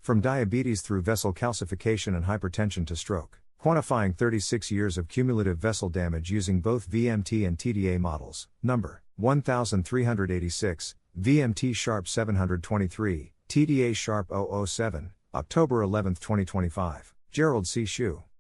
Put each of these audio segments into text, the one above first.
From diabetes through vessel calcification and hypertension to stroke. Quantifying 36 years of cumulative vessel damage using both VMT and TDA models. Number 1386, VMT Sharp 723, TDA Sharp 007, October 11, 2025. Gerald C.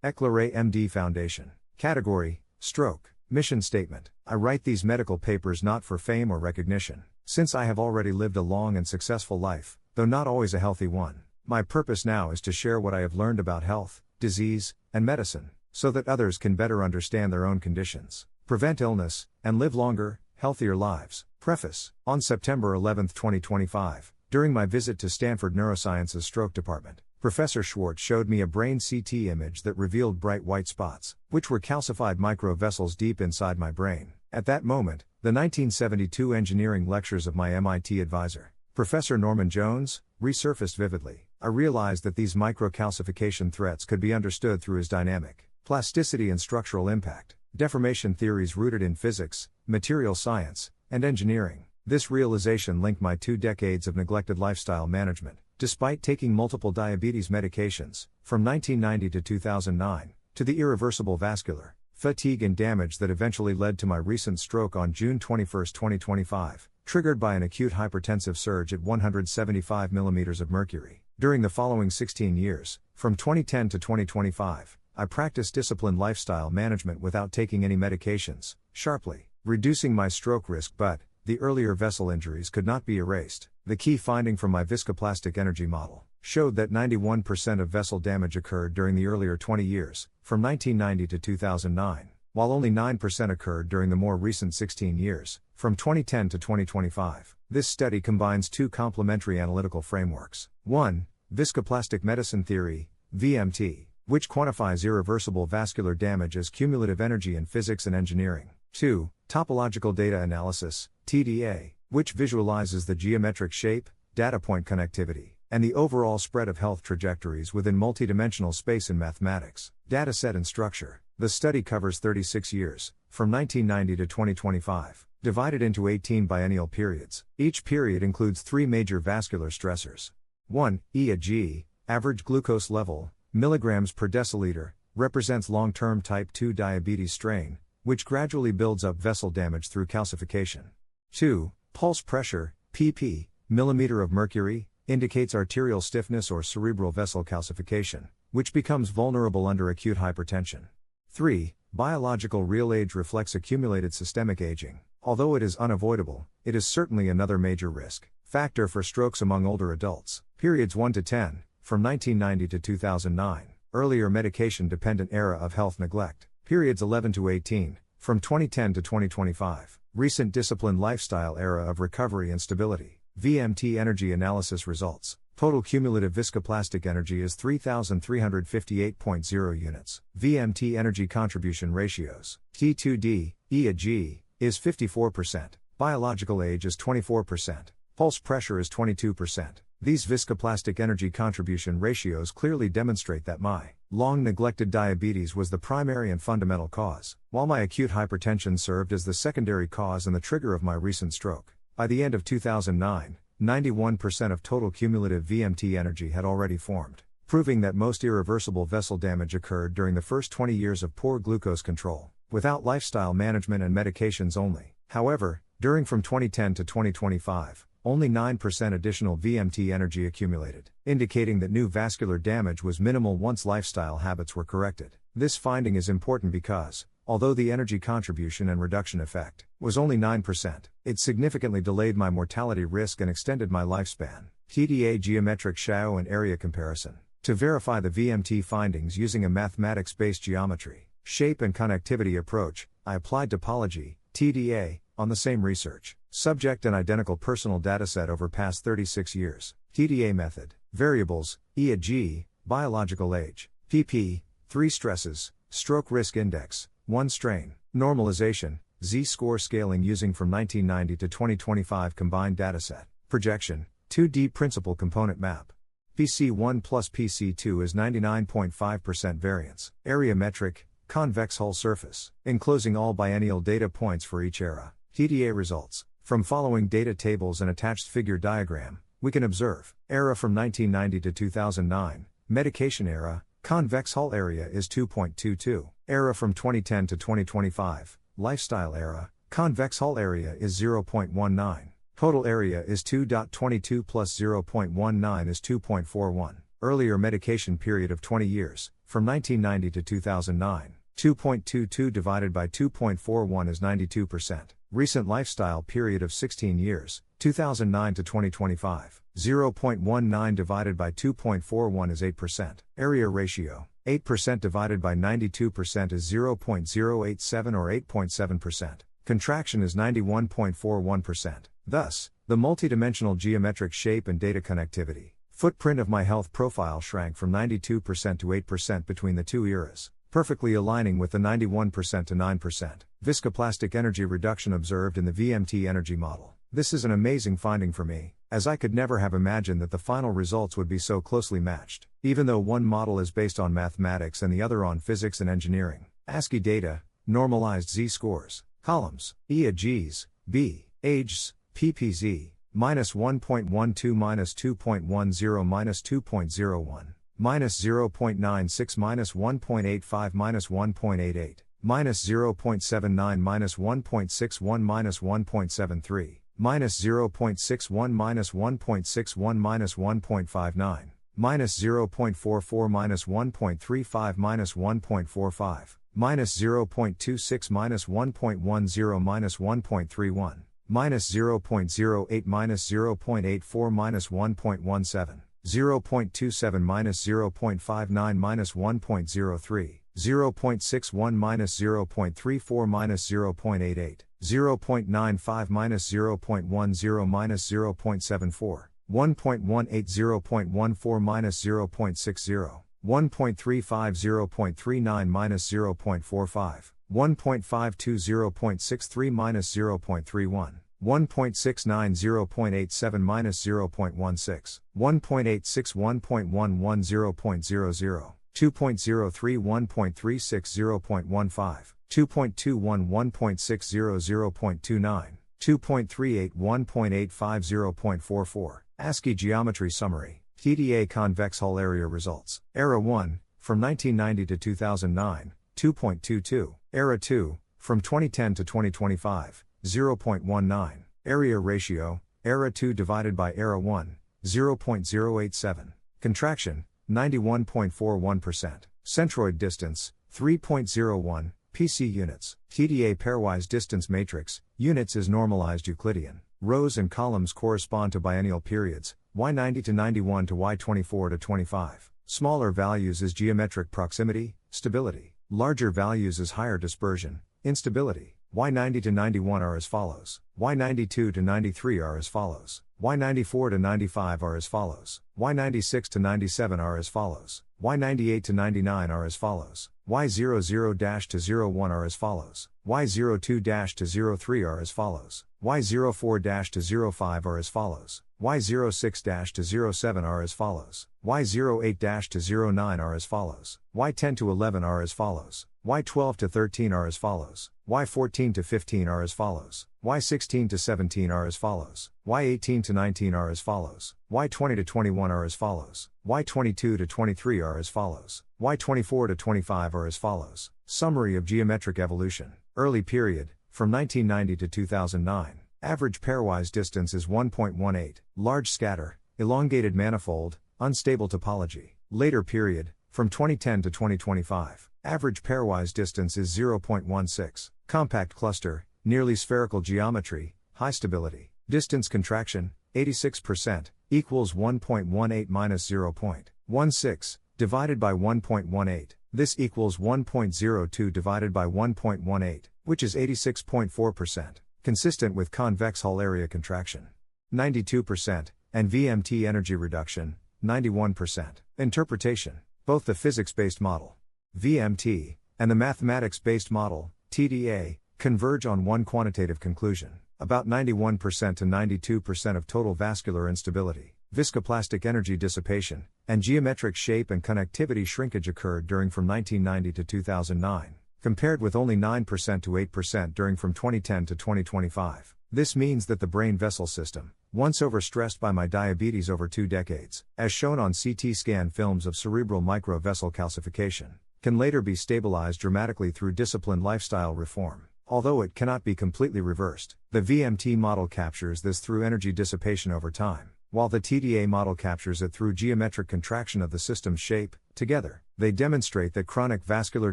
EclaireMD Foundation. Category: Stroke. Mission statement: I write these medical papers not for fame or recognition, since I have already lived a long and successful life, though not always a healthy one. My purpose now is to share what I have learned about health, disease, and medicine, so that others can better understand their own conditions, prevent illness, and live longer, healthier lives. Preface: On September 11, 2025, during my visit to Stanford Neuroscience's Stroke Department, Professor Schwartz showed me a brain CT image that revealed bright white spots, which were calcified microvessels deep inside my brain. At that moment, the 1972 engineering lectures of my MIT advisor, Professor Norman Jones, resurfaced vividly. I realized that these microcalcification threats could be understood through his dynamic plasticity and structural impact deformation theories rooted in physics, material science, and engineering. This realization linked my 2 decades of neglected lifestyle management, despite taking multiple diabetes medications, from 1990 to 2009, to the irreversible vascular fatigue and damage that eventually led to my recent stroke on June 21, 2025, triggered by an acute hypertensive surge at 175 mm of mercury. During the following 16 years, from 2010 to 2025, I practiced disciplined lifestyle management without taking any medications, sharply reducing my stroke risk, but the earlier vessel injuries could not be erased. The key finding from my viscoplastic energy model showed that 91% of vessel damage occurred during the earlier 20 years, from 1990 to 2009, while only 9% occurred during the more recent 16 years, from 2010 to 2025. This study combines 2 complementary analytical frameworks. 1. Viscoplastic Medicine Theory, VMT, which quantifies irreversible vascular damage as cumulative energy in physics and engineering. 2. Topological Data Analysis, TDA, which visualizes the geometric shape, data point connectivity, and the overall spread of health trajectories within multidimensional space in mathematics. Dataset and structure. The study covers 36 years, from 1990 to 2025, divided into 18 biennial periods. Each period includes 3 major vascular stressors. 1. E/G, average glucose level, milligrams per deciliter, represents long-term type 2 diabetes strain, which gradually builds up vessel damage through calcification. 2. Pulse pressure, pp, millimeter of mercury, indicates arterial stiffness or cerebral vessel calcification, which becomes vulnerable under acute hypertension. 3. Biological real age reflects accumulated systemic aging. Although it is unavoidable, it is certainly another major risk factor for strokes among older adults. Periods 1 to 10, from 1990 to 2009, earlier medication-dependent era of health neglect. Periods 11 to 18, from 2010 to 2025, recent disciplined lifestyle era of recovery and stability. VMT energy analysis results. Total cumulative viscoplastic energy is 3,358.0 units. VMT energy contribution ratios. T2D, E/G, is 54%. Biological age is 24%. Pulse pressure is 22%. These viscoplastic energy contribution ratios clearly demonstrate that my long-neglected diabetes was the primary and fundamental cause, while my acute hypertension served as the secondary cause and the trigger of my recent stroke. By the end of 2009, 91% of total cumulative VMT energy had already formed, proving that most irreversible vessel damage occurred during the first 20 years of poor glucose control, without lifestyle management and medications only. However, during from 2010 to 2025, only 9% additional VMT energy accumulated, indicating that new vascular damage was minimal once lifestyle habits were corrected. This finding is important because, although the energy contribution and reduction effect was only 9%, it significantly delayed my mortality risk and extended my lifespan. TDA geometric Shao and area comparison. To verify the VMT findings using a mathematics-based geometry, shape and connectivity approach, I applied topology, TDA, on the same research subject and identical personal dataset over past 36 years. TDA method. Variables, E/G, biological age, pp, 3 stresses, stroke risk index, 1 strain, normalization, Z-score scaling using from 1990 to 2025 combined dataset, projection, 2D principal component map. PC1 plus PC2 is 99.5% variance, area metric, convex hull surface, enclosing all biennial data points for each era. TDA results. From following data tables and attached figure diagram, we can observe. Era from 1990 to 2009, medication era, convex hull area is 2.22. Era from 2010 to 2025, lifestyle era, convex hull area is 0.19. Total area is 2.22 plus 0.19 is 2.41. Earlier medication period of 20 years, from 1990 to 2009. 2.22 divided by 2.41 is 92%. Recent lifestyle period of 16 years, 2009 to 2025. 0.19 divided by 2.41 is 8%. Area ratio, 8% divided by 92% is 0.087 or 8.7%. Contraction is 91.41%. Thus, the multidimensional geometric shape and data connectivity, footprint of my health profile shrank from 92% to 8% between the two eras, perfectly aligning with the 91% to 9% viscoplastic energy reduction observed in the VMT energy model. This is an amazing finding for me, as I could never have imagined that the final results would be so closely matched, even though one model is based on mathematics and the other on physics and engineering. ASCII data, normalized z-scores, columns, G's, B, ages, PPZ, minus 1.12 minus 2.10 minus 2.01. Minus 0.96 minus 1.85 minus 1.88, minus 0.79 minus 1.61 minus 1.73, minus 0.61 minus 1.61 minus 1.59, minus 0.44 minus 1.35 minus 1.45, minus 0.26 minus 1.10 minus 1.31, minus 0.08 minus 0.84 minus 1.17. 0.27 minus 0.59 minus 1.03, 0.61 minus 0.34 minus 0.88, 0.95 minus 0.10 minus 0.74, 1.18 0.14 minus 0.60, 1.35 0.39 minus 0.45, 1.52 0.63 minus 0.31. 1.69 0.87 minus 0.16, 1.86 1.11 0.00, 2.03 1.36 0.15, 2.21 1.60 0.29, 2.38 1.85 0.44. ASCII geometry summary, TDA convex hull area results. Era 1, from 1990 to 2009, 2.22. Era 2, from 2010 to 2025. 0.19. Area ratio, Era 2 divided by Era 1, 0.087. Contraction, 91.41%. Centroid distance, 3.01, PC units. TDA pairwise distance matrix, units is normalized Euclidean. Rows and columns correspond to biennial periods, Y90 to 91 to Y24 to 25. Smaller values is geometric proximity, stability. Larger values is higher dispersion, instability. Y90 to 91 are as follows. Y92 to 93 are as follows. Y94 to 95 are as follows. Y96 to 97 are as follows. Y98 to 99 are as follows. Y00 to 01 are as follows. Y02 to 03 are as follows. Y04 to 05 are as follows. Y06 to 07 are as follows. Y08 to 09 are as follows. Y10 to 11 are as follows. Y12 to 13 are as follows. Y14 to 15 are as follows. Y16 to 17 are as follows. Y18 to 19 are as follows. Y20 to 21 are as follows. Y22 to 23 are as follows. Y24 to 25 are as follows. Summary of geometric evolution. Early period, from 1990 to 2009. Average pairwise distance is 1.18. Large scatter, elongated manifold, unstable topology. Later period, from 2010 to 2025. Average pairwise distance is 0.16. Compact cluster, nearly spherical geometry, high stability. Distance contraction, 86%, equals 1.18 minus 0.16, divided by 1.18. This equals 1.02 divided by 1.18, which is 86.4%, consistent with convex hull area contraction. 92%, and VMT energy reduction, 91%. Interpretation. Both the physics-based model, VMT, and the mathematics-based model, TDA, converge on one quantitative conclusion. About 91% to 92% of total vascular instability, viscoplastic energy dissipation, and geometric shape and connectivity shrinkage occurred during from 1990 to 2009, compared with only 9% to 8% during from 2010 to 2025. This means that the brain vessel system, once overstressed by my diabetes over 2 decades, as shown on CT scan films of cerebral microvessel calcification, can later be stabilized dramatically through disciplined lifestyle reform. Although it cannot be completely reversed, the VMT model captures this through energy dissipation over time, while the TDA model captures it through geometric contraction of the system's shape. Together, they demonstrate that chronic vascular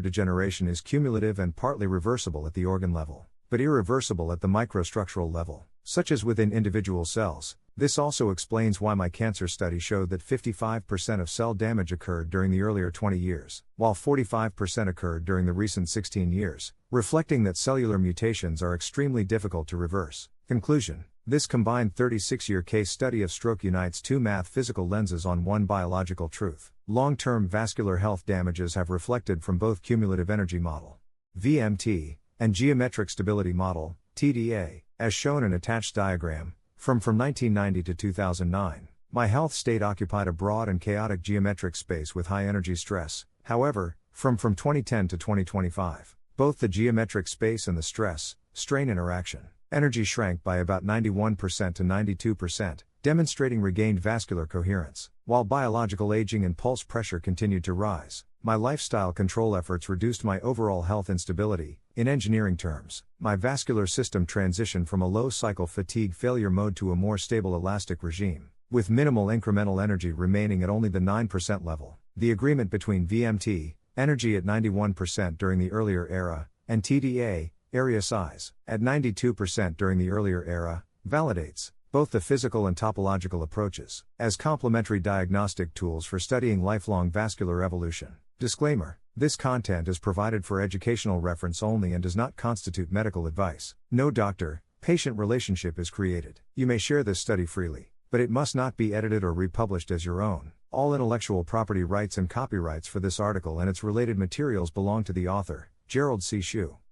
degeneration is cumulative and partly reversible at the organ level, but irreversible at the microstructural level, such as within individual cells. This also explains why my cancer study showed that 55% of cell damage occurred during the earlier 20 years, while 45% occurred during the recent 16 years, reflecting that cellular mutations are extremely difficult to reverse. Conclusion: this combined 36-year case study of stroke unites 2 math-physical lenses on one biological truth. Long-term vascular health damages have reflected from both cumulative energy model, VMT, and geometric stability model, TDA, as shown in attached diagram. From 1990 to 2009, my health state occupied a broad and chaotic geometric space with high energy stress. However, from 2010 to 2025, both the geometric space and the stress-strain interaction energy shrank by about 91% to 92%, demonstrating regained vascular coherence, while biological aging and pulse pressure continued to rise. My lifestyle control efforts reduced my overall health instability. In engineering terms, my vascular system transitioned from a low cycle fatigue failure mode to a more stable elastic regime, with minimal incremental energy remaining at only the 9% level. The agreement between VMT, energy at 91% during the earlier era, and TDA, area size, at 92% during the earlier era, validates both the physical and topological approaches as complementary diagnostic tools for studying lifelong vascular evolution. Disclaimer: this content is provided for educational reference only and does not constitute medical advice. No doctor-patient relationship is created. You may share this study freely, but it must not be edited or republished as your own. All intellectual property rights and copyrights for this article and its related materials belong to the author, Gerald C.